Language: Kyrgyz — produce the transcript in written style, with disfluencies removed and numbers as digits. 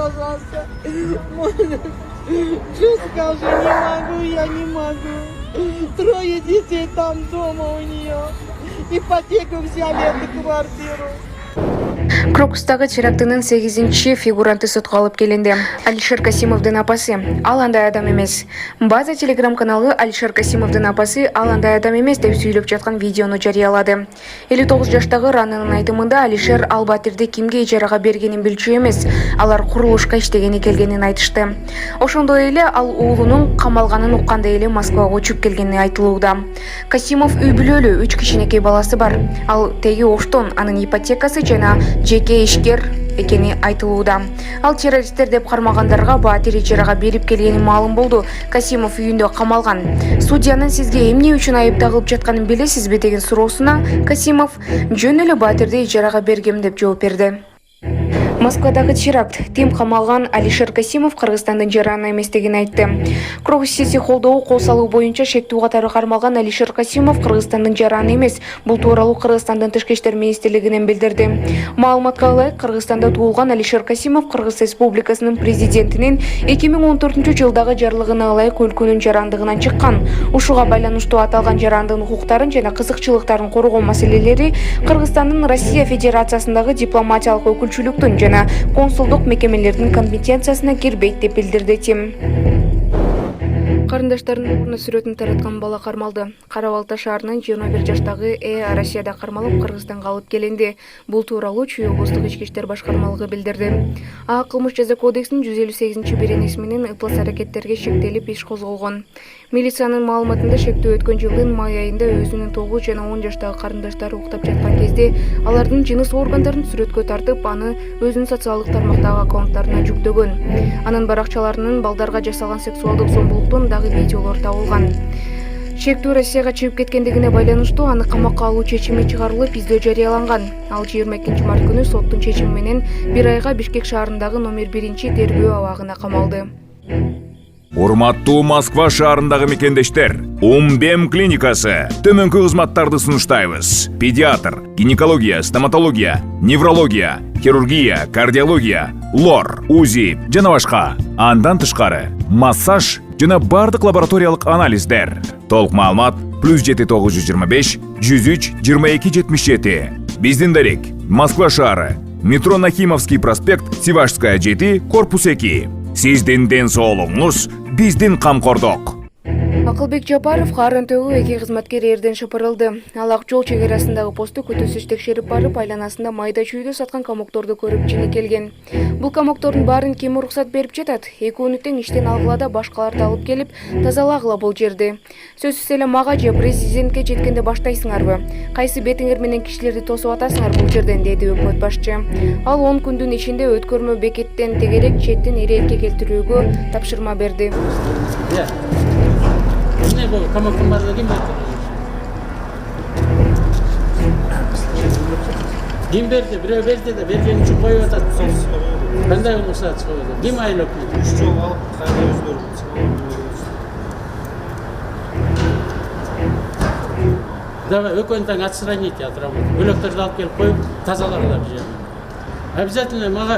пожалуйста. Что скажу, не могу, я не могу. 3 детей там дома у нее. Ипотеку взяли эту квартиру. Крокустагы терактынын 8-чи фигуранты сотко алып келинди. Алишер Касимовдун апасы ал андай адам эмес. База телеграм-каналы Алишер Касимовдун апасы ал андай адам эмес деп сүйлөп жаткан видеону жарыялады. 59 жаштагы Рананын айтымында Алишер ал батирди кимге ижарага бергенин билчү эмес, алар курулушка иштегени келгенин айтышты. Ошондой эле ал уулунун камалганын уккандай эле Москвага учуп келгени айтылууда. Касимов үй бүлөлүү 3 кичинекей баласы бар. Ал теги оштон анын ипотекасы жана жеке ишкер экени айтылууда. Ал террористтер деп кармагандарга батир ижарага берип келгени маалым болду. Касимов үйүндө камалган. Судьянын сизге эмне үчүн айып тагылып жатканын билесизби деген суроосуна Касимов жөн эле батирди ижарага бергем деп жооп берди. Москвадагы теракт тим камалган Алишер Касимов Кыргызстандын жараны эместигин айтты. Крокус колдоо кол салуу боюнча шектүү катары кармалган Алишер Касимов Кыргызстандын жараны эмес. Бул тууралуу Кыргызстандын Тышкы иштер министрлигинен билдирди. Маалыматка ылайык, Кыргызстанда туулган Алишер Касимов Кыргыз Республикасынын президентинин 2014-жылдагы жарлыгына ылайык өлкөнүн жарандыгынан чыккан. Ушуга байланыштуу аталган жарандын укуктарын жана кызыкчылыктарын коргоо маселелери Кыргызстандын Россия Федерациясындагы дипломатиялык өкүлчүлүктүн жана консулдук мекемелердин компетенциясына кирбейт деп билдирди Тим. Карындаштарынын ордуна сүрөтүн тараткан бала кармалды. Кара-Балта шаарынын 21 жаштагы Россияда кармалып Кыргызстанга алып келинди. Бул тууралуу Чүй облустук ички иштер башкармалыгы билдирди. Кылмыш жаза кодексинин 158-беренеси менен ыплас аракеттерге шектелип иш козголгон. Милициянын маалыматында шектөө өткөн жылдын май айында өзүнүн 9 жана 10 жаштагы карындаштары уктап жаткан кезде алардын жыныс органдарын сүрөткө тартып, аны өзүнүн социалдык тармактагы аккаунттарына жүктөгөн. Анын баракчаларынын балдарга жасалган сексуалдык зомбулуктун дагы видеолору табылган. Шектүү Россияга чыгып кеткендигине байланыштуу аны камакка алуу чечими чыгарылып, издөө жарыяланган. Ал 22-март күнү соттун чечими менен 1 айга Бишкек шаарындагы номер 1-тергөө абагына камалды. Урматтуу Москва шаарындагы мекендештер, Умбем клиникасы төмөнкү кызматтарды сунуштайбыз. Педиатр, гинекология, стоматология, неврология, хирургия, кардиология, лор, УЗИ жана башка. Андан тышкары массаж жана бардык лабораториялык анализдер. Толук маалымат +7 925 103 22 77. Биздин дарек Москва шаары, метро Нахимовский проспект, Сивашская 7, корпус 2. Сиздин ден соолугуңуз биздин камкордук. Акылбек Жапаров Карынтөгү 2 кызматкер эрден шыпырылды. Ал ак жол чегерасындагы посту күтүүсүз текшерип барып, айланасында майда чүйдө саткан камокторду көрүп жини келген. Бул камоктордун баарын ким уруксат берип жатат? 2 күнү тең иштен алгыла да башкаларды алып келип тазалагыла бул жерди. Сөзсүз эле мага же президентке жеткенде баштайсыңарбы? Кайсы бетиңер менен кишилерди тосуп атасыңар бул жерден, деди өкмөт башчы. Ал 10 күндүн ичинде өткөрмө бекеттен тегерек четтен иретке келтирүүгө тапшырма берди. Ne bu kamakın var kim verdi? Kim verdi? Bire verdi de verdiğin için koyu atat. Ben de olursa çıkıyordu. Kim aylık mı? 3 yol alıp kayda özgürüm. Давай, өкөнтен отстранить отработать. Бөлөктөрдү алып келип коюп, тазалаңдар бул жерди. Обязательно мага